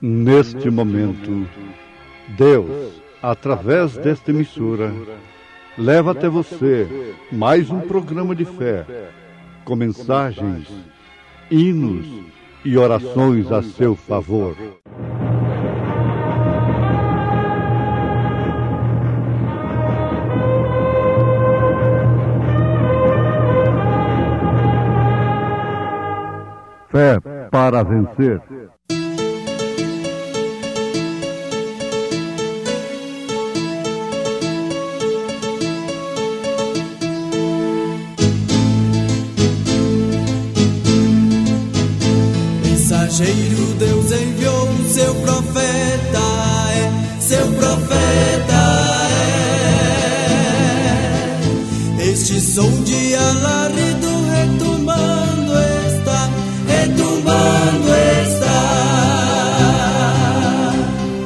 Neste momento, Deus, através desta emissora, leva até você mais um programa de fé, com mensagens, hinos e orações a seu favor. Fé para vencer. Mensageiro, Deus enviou seu profeta, seu profeta Este som de alarido retumbando está, retumbando está.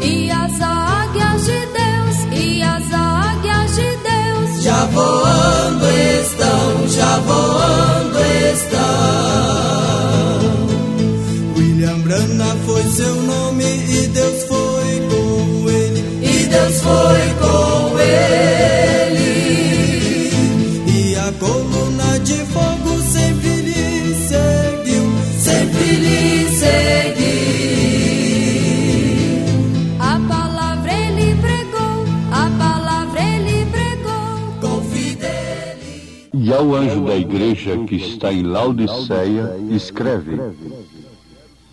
E as águias de Deus, e as águias de Deus já voando estão, já voando estão. Branham foi seu nome e Deus foi com ele, e Deus foi com ele. E a coluna de fogo sempre lhe seguiu, sempre lhe seguiu. A palavra ele pregou, a palavra ele pregou com fidelidade. E ao anjo da igreja que está em Laodiceia, escreve: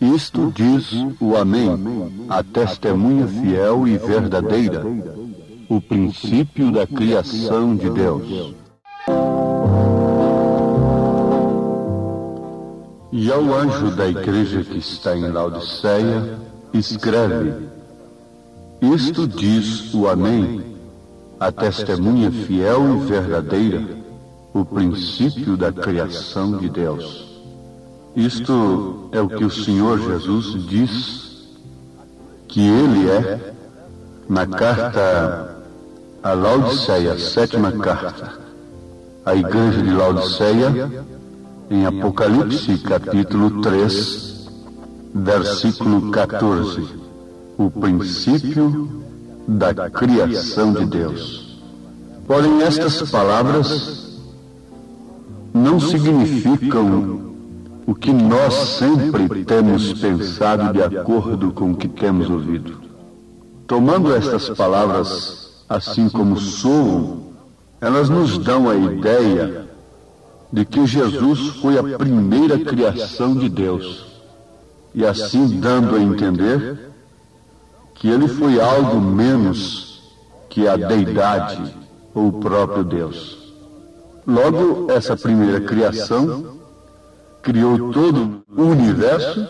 Isto diz o Amém, a testemunha fiel e verdadeira, o princípio da criação de Deus. E ao anjo da igreja que está em Laodiceia, escreve: Isto diz o Amém, a testemunha fiel e verdadeira, o princípio da criação de Deus. Isto é o que o Senhor Jesus diz que Ele é na carta a Laodiceia, a 7ª carta, à igreja de Laodiceia, em Apocalipse, capítulo 3, versículo 14, o princípio da criação de Deus. Porém, estas palavras não significam o que nós sempre temos pensado de acordo com o que temos ouvido. Tomando estas palavras assim como soam, elas nos dão a ideia de que Jesus foi a primeira criação de Deus, e assim dando a entender que ele foi algo menos que a deidade ou o próprio Deus. Logo, essa primeira criação criou todo o universo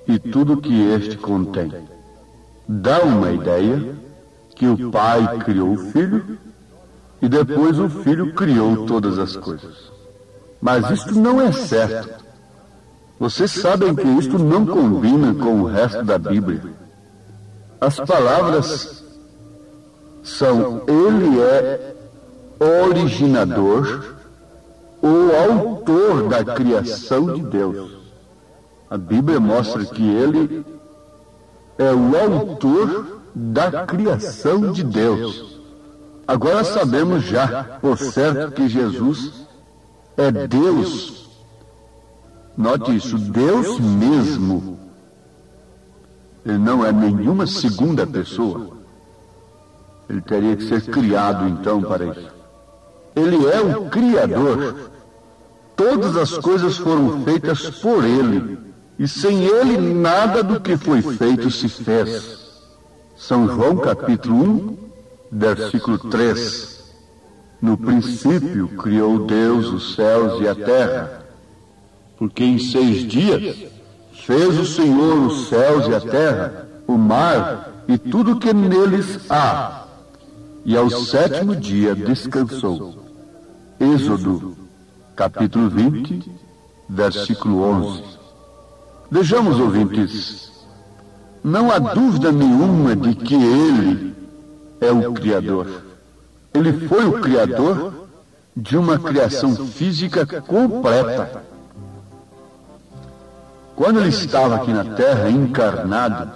e tudo que este contém. Dá uma ideia que o Pai criou o Filho e depois o Filho criou todas as coisas. Mas isto não é certo. Vocês sabem que isto não combina com o resto da Bíblia. As palavras são: Ele é originador, o autor da criação de Deus. A Bíblia mostra que Ele é o autor da criação de Deus. Agora sabemos já, por certo, que Jesus é Deus. Note isso, Deus mesmo. Ele não é nenhuma segunda pessoa. Ele teria que ser criado, então, para isso. Ele é o Criador. Todas as coisas foram feitas por Ele, e sem Ele nada do que foi feito se fez. São João capítulo 1, versículo 3. No princípio criou Deus os céus e a terra, porque em 6 dias fez o Senhor os céus e a terra, o mar e tudo que neles há. e ao sétimo dia descansou. Êxodo, capítulo 20, versículo 11. Vejamos, ouvintes, não há dúvida nenhuma de que Ele é o Criador. Ele foi o Criador de uma criação física completa. Quando Ele estava aqui na Terra, encarnado,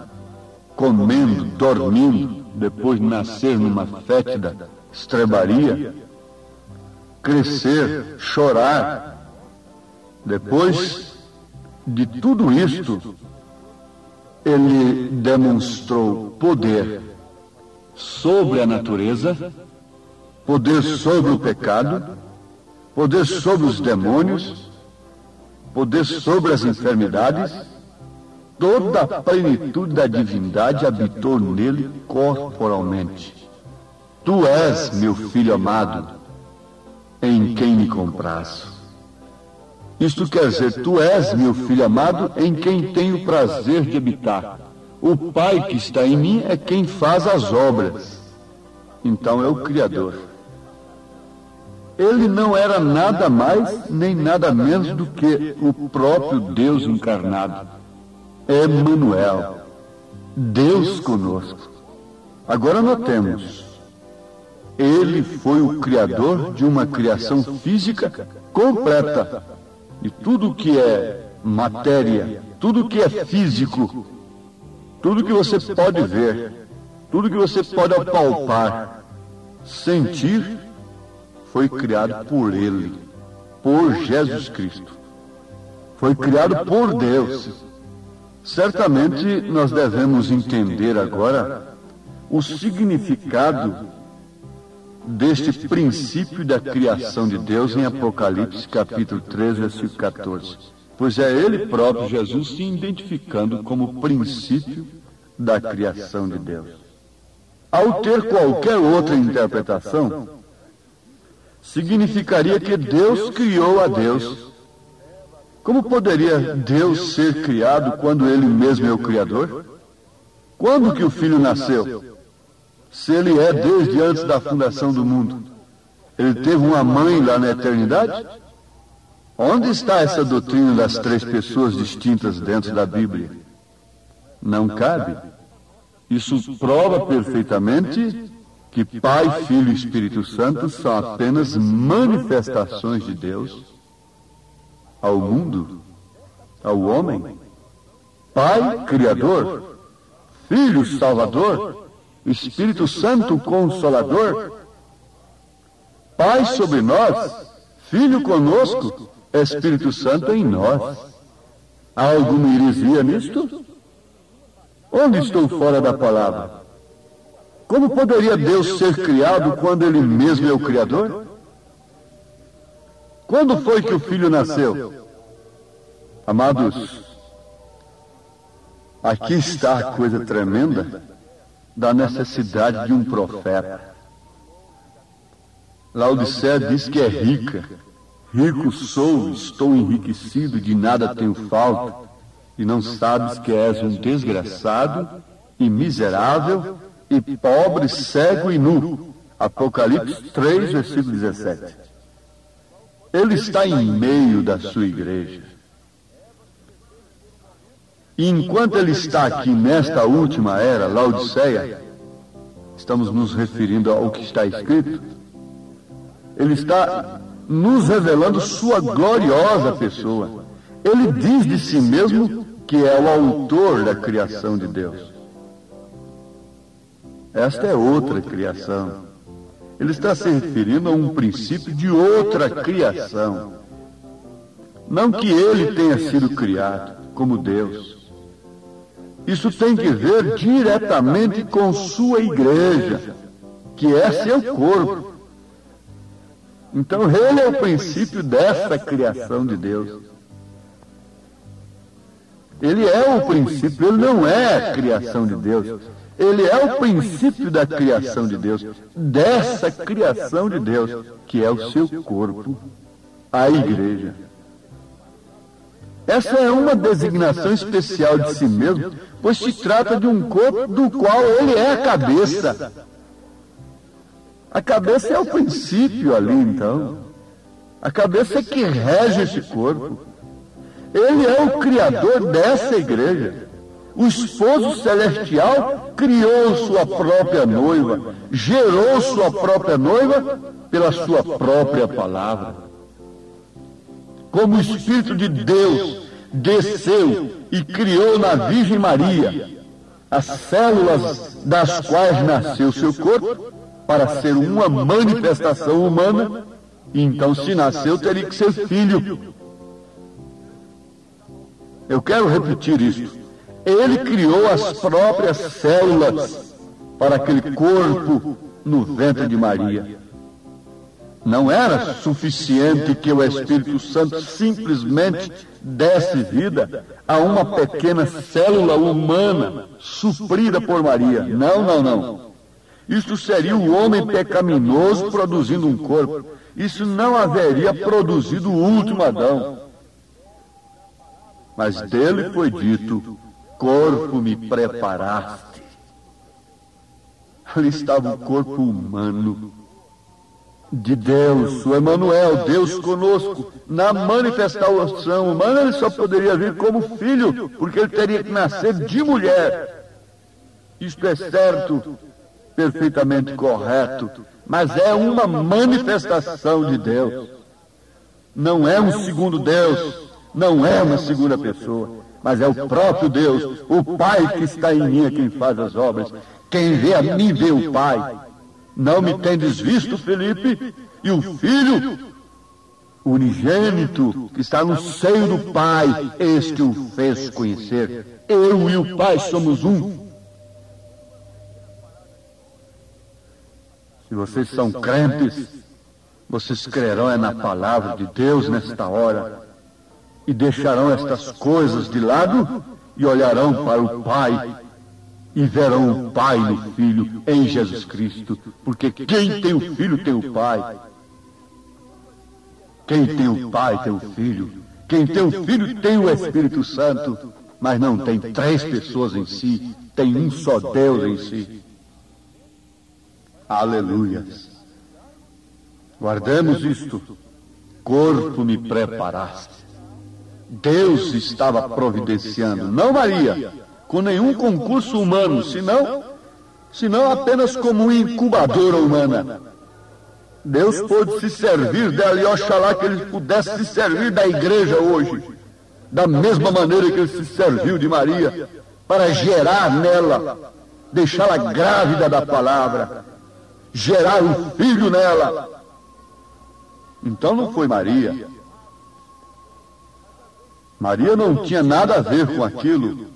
comendo, dormindo, depois de nascer numa fétida estrebaria, crescer, chorar, depois de tudo isto, Ele demonstrou poder sobre a natureza, poder sobre o pecado, poder sobre os demônios, poder sobre as enfermidades. Toda a plenitude da divindade habitou nele corporalmente. Tu és meu filho amado, em quem me comprazo. Isto quer dizer, tu és meu filho amado, em quem tenho prazer de habitar. O Pai que está em mim é quem faz as obras. Então é o Criador. Ele não era nada mais nem nada menos do que o próprio Deus encarnado. Emmanuel, Deus conosco. Agora notemos, Ele foi o Criador de uma criação física completa. E tudo que é matéria, tudo que é físico, tudo que você pode ver, tudo que você pode apalpar, sentir, foi criado por Ele, por Jesus Cristo. Foi criado por Deus. Certamente nós devemos entender agora o significado deste princípio da criação de Deus em Apocalipse capítulo 3, versículo 14. Pois é Ele próprio, Jesus, se identificando como princípio da criação de Deus. Ao ter qualquer outra interpretação, significaria que Deus criou a Deus. Como poderia Deus ser criado quando Ele mesmo é o Criador? Quando que o Filho nasceu? Se Ele é desde antes da fundação do mundo. Ele teve uma mãe lá na eternidade? Onde está essa doutrina das três pessoas distintas dentro da Bíblia? Não cabe. Isso prova perfeitamente que Pai, Filho e Espírito Santo são apenas manifestações de Deus ao mundo, ao homem. Pai, Criador, Filho, Salvador, Espírito Santo, Consolador. Pai sobre nós, Filho conosco, Espírito Santo em nós. Há alguma heresia nisto? Onde estou fora da palavra? Como poderia Deus ser criado quando Ele mesmo é o Criador? Quando foi que o Filho nasceu? Amados, aqui está a coisa tremenda da necessidade de um profeta. Laodiceia diz que é rica. Rico sou, estou enriquecido, de nada tenho falta, e não sabes que és um desgraçado e miserável e pobre, cego e nu. Apocalipse 3, versículo 17. Ele está em meio da sua igreja. E enquanto ele está aqui nesta última era, Laodiceia, estamos nos referindo ao que está escrito, ele está nos revelando sua gloriosa pessoa. Ele diz de si mesmo que é o autor da criação de Deus. Esta é outra criação. Ele está se referindo a um princípio de outra criação. Não que ele tenha sido criado como Deus. Isso tem que ver diretamente com sua igreja, que é seu corpo. Então ele é o princípio dessa criação de Deus. Ele é o princípio, ele não é a criação de Deus. Ele é o princípio da criação de Deus, dessa criação de Deus, que é o seu corpo, a igreja. Essa é uma designação especial de si mesmo, pois se trata de um corpo do qual ele é a cabeça. A cabeça é o princípio ali, então. A cabeça é que rege esse corpo. Ele é o criador dessa igreja. O esposo celestial criou sua própria noiva, gerou sua própria noiva pela sua própria palavra. Como o Espírito de Deus desceu e criou na Virgem Maria as células das quais nasceu seu corpo, para ser uma manifestação humana, então se nasceu teria que ser filho. Eu quero repetir isso. Ele criou as próprias células para aquele corpo no ventre de Maria. Não era suficiente que o Espírito Santo simplesmente desse vida a uma pequena célula humana suprida por Maria. Não. Isso seria o homem pecaminoso produzindo um corpo. Isso não haveria produzido o último Adão. Mas dele foi dito: corpo me preparaste. Ali estava o corpo humano de Deus, o Emanuel, Deus conosco. Na manifestação humana ele só poderia vir como filho, porque ele teria que nascer de mulher. Isto é certo, perfeitamente correto, mas é uma manifestação de Deus. Não é um segundo Deus, não é uma segunda pessoa, mas é o próprio Deus, o Pai que está em mim é quem faz as obras. Quem vê a mim vê o Pai. Não me tendes visto, Felipe? E o Filho, o unigênito, que está no seio do Pai, este o fez conhecer. Eu e o Pai somos um. Se vocês são crentes, vocês crerão na palavra de Deus nesta hora e deixarão estas coisas de lado e olharão para o Pai e verão o Pai no Filho, em Jesus Cristo, porque quem tem o Filho tem o Pai. Quem tem o Pai tem o Filho. Quem tem o Filho tem o Espírito Santo, mas não tem três pessoas em si, tem um só Deus em si. Aleluia. Guardemos isto. Corpo me preparaste. Deus estava providenciando, não Maria, com nenhum concurso humano, senão apenas como uma incubadora humana. Deus pôde se servir dela e oxalá que ele pudesse se servir da igreja hoje, da mesma maneira que ele se serviu de Maria, para gerar nela, deixá-la grávida da palavra, gerar um filho nela. Então não foi Maria. Maria não tinha nada a ver com aquilo.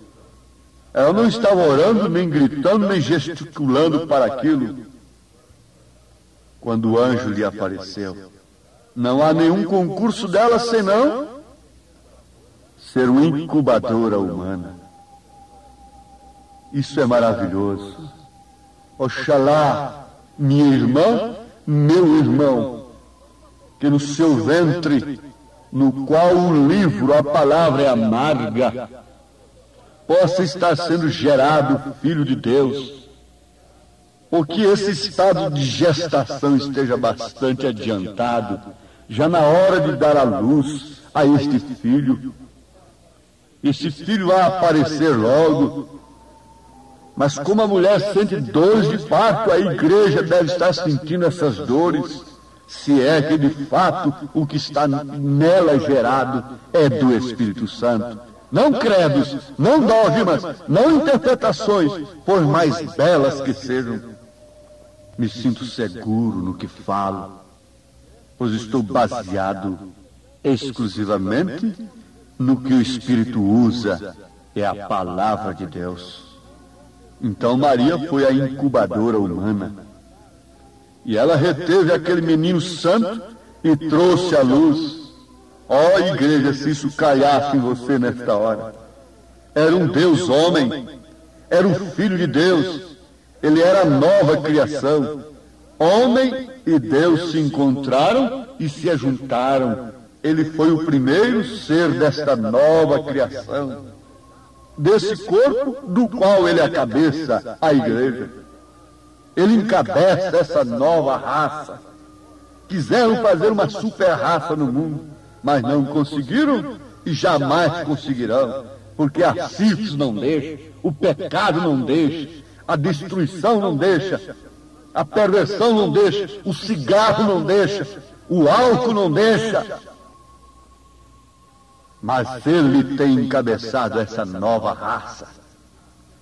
Ela não estava orando, nem gritando, nem gesticulando para aquilo. Quando o anjo lhe apareceu, não há nenhum concurso dela senão ser uma incubadora humana. Isso é maravilhoso. Oxalá, minha irmã, meu irmão, que no seu ventre, no qual o livro, a palavra é amarga, possa estar sendo gerado o Filho de Deus, ou que esse estado de gestação esteja bastante adiantado, já na hora de dar à luz a este filho. Esse filho vai aparecer logo, mas como a mulher sente dores de parto, a igreja deve estar sentindo essas dores, se é que de fato o que está nela gerado é do Espírito Santo. Não credos, não dogmas, não interpretações, por mais belas que sejam. Me sinto seguro no que falo, pois estou baseado exclusivamente no que o Espírito usa, é a palavra de Deus. Então Maria foi a incubadora humana, e ela reteve aquele menino santo e trouxe à luz. Ó igreja, se isso caiasse em você nesta hora. Era um Deus homem, era o Filho de Deus, ele era a nova criação. Homem e Deus se encontraram e se ajuntaram. Ele foi o primeiro ser desta nova criação, desse corpo do qual ele é a cabeça, a igreja. Ele encabeça essa nova raça. Quiseram fazer uma super raça no mundo, mas não conseguiram e jamais conseguirão, porque a sífilis não deixa, o pecado não deixa, a destruição não deixa, a perversão não deixa, o cigarro não deixa, o álcool não deixa. Mas ele tem encabeçado essa nova raça,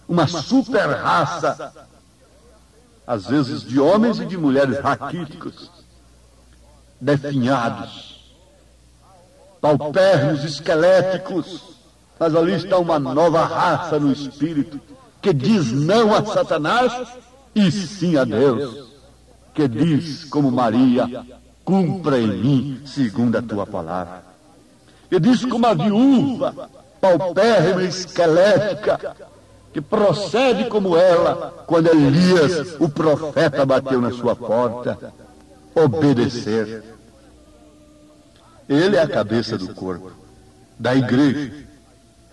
uma super raça, às vezes de homens e de mulheres raquíticos, definhados, paupérrimos, esqueléticos, mas ali está uma nova raça no espírito, que diz não a Satanás e sim a Deus, que diz como Maria, cumpra em mim segundo a tua palavra. E diz como a viúva, paupérrima e esquelética, que procede como ela, quando Elias, o profeta, bateu na sua porta, obedecer. Ele é a cabeça do corpo, da igreja,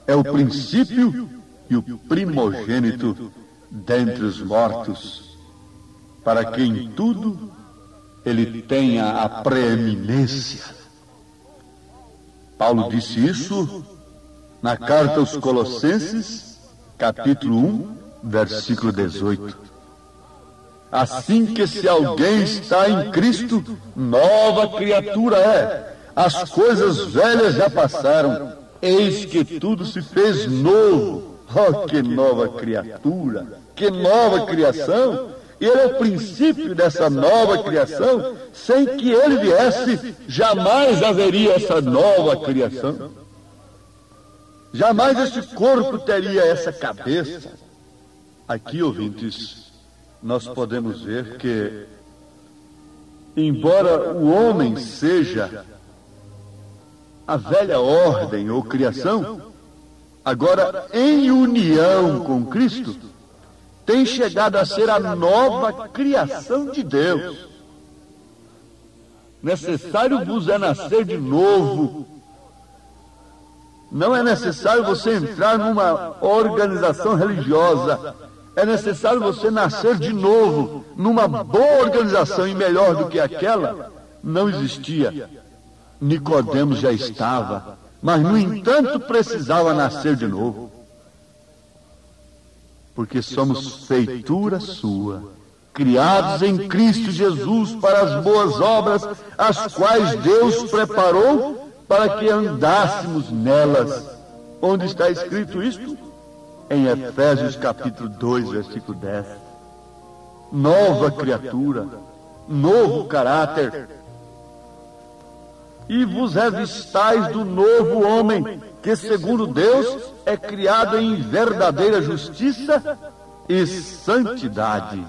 é o princípio e o primogênito dentre os mortos, para que em tudo ele tenha a preeminência. Paulo disse isso na carta aos Colossenses, capítulo 1, versículo 18. Assim que se alguém está em Cristo, nova criatura é. As coisas velhas já passaram, eis que tudo se fez novo. Oh, que nova criatura, que nova criação! Ele é o princípio dessa nova criação. Sem que ele viesse, jamais haveria essa nova criação. Jamais esse corpo teria essa cabeça. Aqui, ouvintes, nós podemos ver que, embora o homem seja a velha ordem ou criação, agora em união com Cristo, tem chegado a ser a nova criação de Deus. Necessário vos é nascer de novo. Não é necessário você entrar numa organização religiosa. É necessário você nascer de novo, numa boa organização, e melhor do que aquela, não existia. Nicodemos já estava, mas no entanto precisava nascer de novo. Porque somos feitura sua, criados em Cristo Jesus para as boas obras, as quais Deus preparou para que andássemos nelas. Onde está escrito isto? Em Efésios capítulo 2, versículo 10. Nova criatura, novo caráter. E vos revistais do novo homem, que segundo Deus é criado em verdadeira justiça e santidade.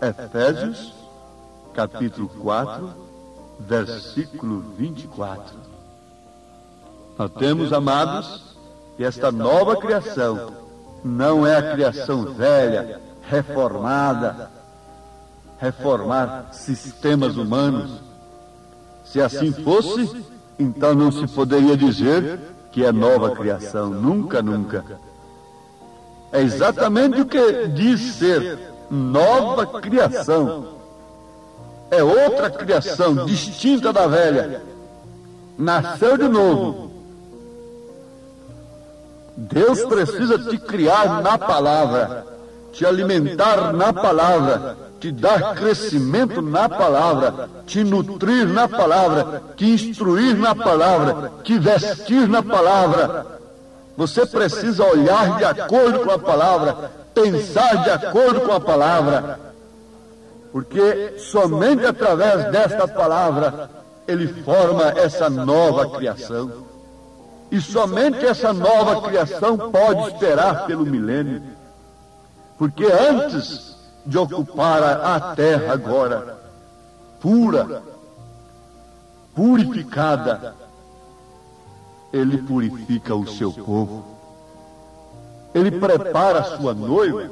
Efésios capítulo 4, versículo 24. Notemos, amados, que esta nova criação não é a criação velha, reformada, reformar sistemas humanos. Se assim fosse, então não se poderia dizer que é nova criação. Nunca, nunca. É exatamente o que diz ser nova criação. É outra criação, distinta da velha. Nasceu de novo. Deus precisa te criar na palavra, te alimentar na palavra, te dar crescimento na palavra, te nutrir na palavra, te instruir na palavra, te vestir na palavra. Você precisa olhar de acordo com a palavra, pensar de acordo com a palavra, porque somente através desta palavra ele forma essa nova criação. E somente essa nova criação pode esperar pelo milênio, porque antes de ocupar a terra agora, pura, purificada, ele purifica o seu povo. Ele prepara a sua noiva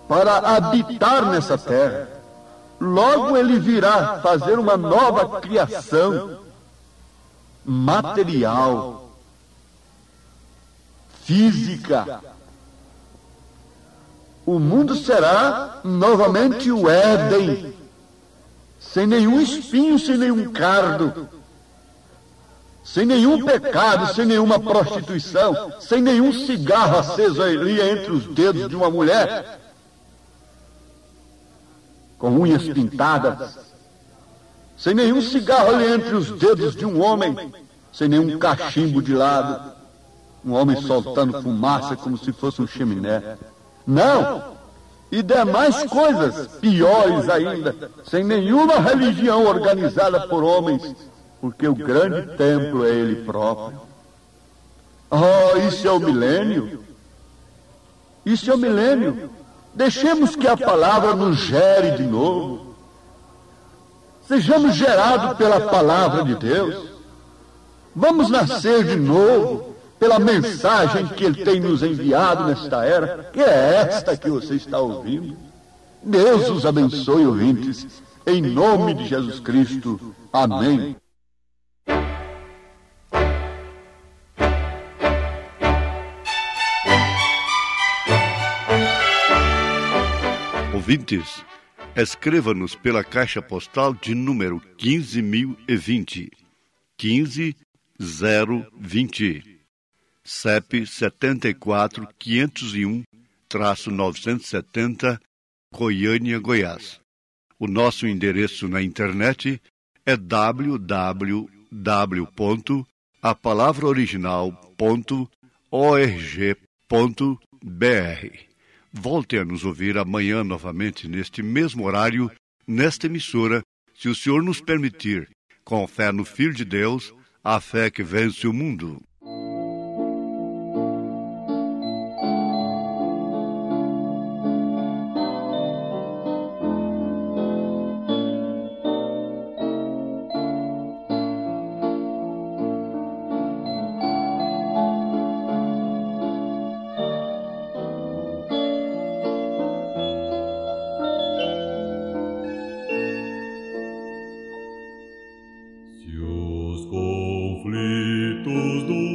para habitar nessa terra. Logo ele virá fazer uma nova criação material, física. o mundo será novamente o Éden, sem nenhum espinho, sem nenhum cardo, sem nenhum pecado, sem nenhuma prostituição, sem nenhum cigarro aceso ali entre os dedos de uma mulher, com unhas pintadas, sem nenhum cigarro ali entre os dedos de um homem, sem nenhum cachimbo de lado, um homem soltando fumaça como se fosse um chaminé. Não! E demais coisas piores ainda, sem nenhuma religião organizada por homens, porque o grande templo é ele próprio. Oh, isso é o milênio. Isso é o milênio. Deixemos que a palavra nos gere de novo. Sejamos gerados pela palavra de Deus. Vamos nascer de novo pela mensagem que Ele tem nos enviado nesta era, que é esta que você está ouvindo. Deus os abençoe, ouvintes, em nome de Jesus Cristo. Amém. Ouvintes, escreva-nos pela caixa postal de número 15.020, 15020, CEP 74.501-970, Goiânia, Goiás. O nosso endereço na internet é www.apalavraoriginal.org.br. Volte a nos ouvir amanhã novamente neste mesmo horário, nesta emissora, se o Senhor nos permitir, com fé no Filho de Deus, a fé que vence o mundo. Conflitos do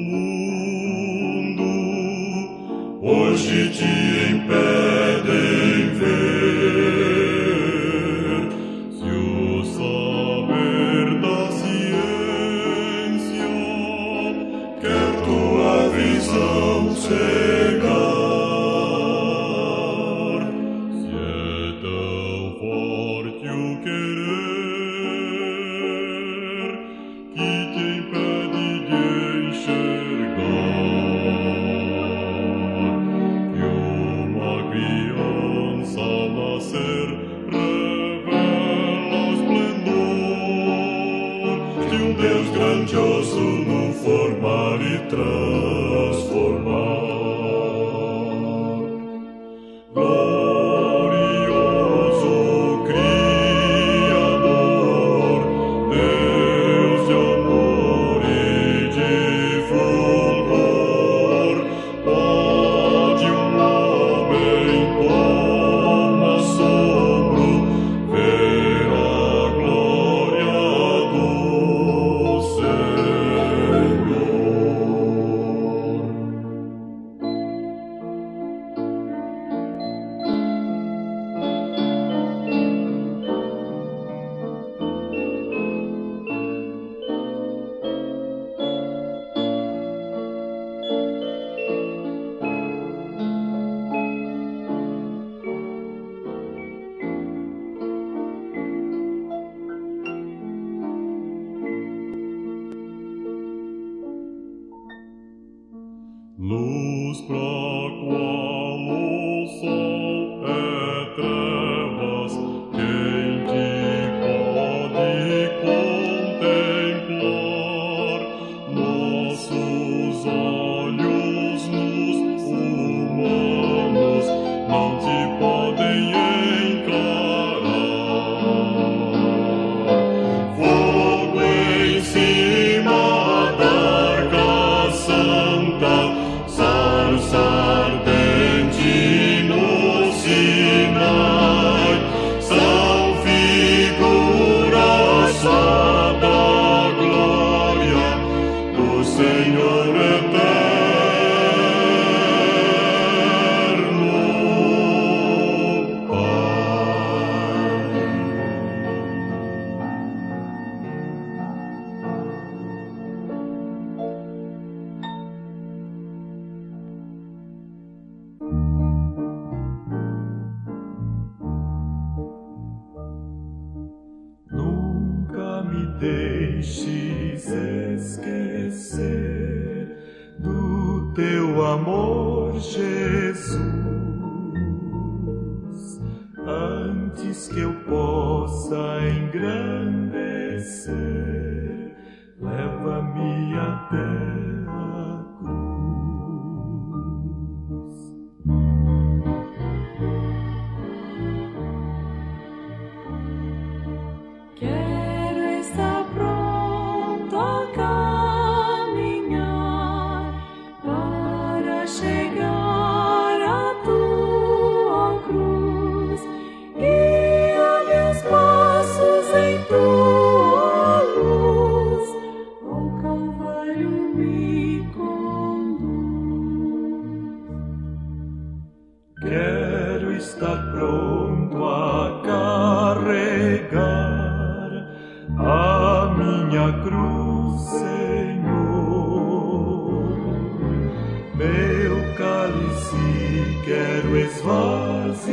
deixes esquecer do teu amor, Jesus, antes que eu possa engrandecer, leva-me até a cruz. Quero estar pronto a caminhar para chegar à tua cruz. Guia meus passos em tua luz, ao Calvário me conduz. Quero estar pronto a carregar a minha cruz, Senhor. Meu cálice quero esvaziar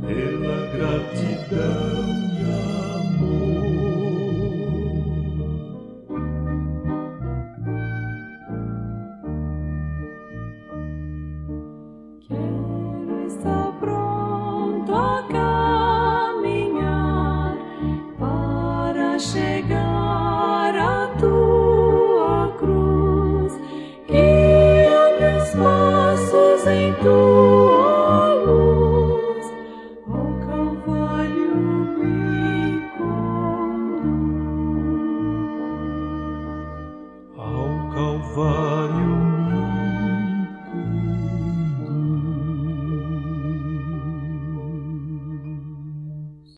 pela gratidão e amor. Quero estar pronto a caminhar para chegar à tua cruz. Guia meus passos em tua luz, ao Calvário me conduz. Ao Calvário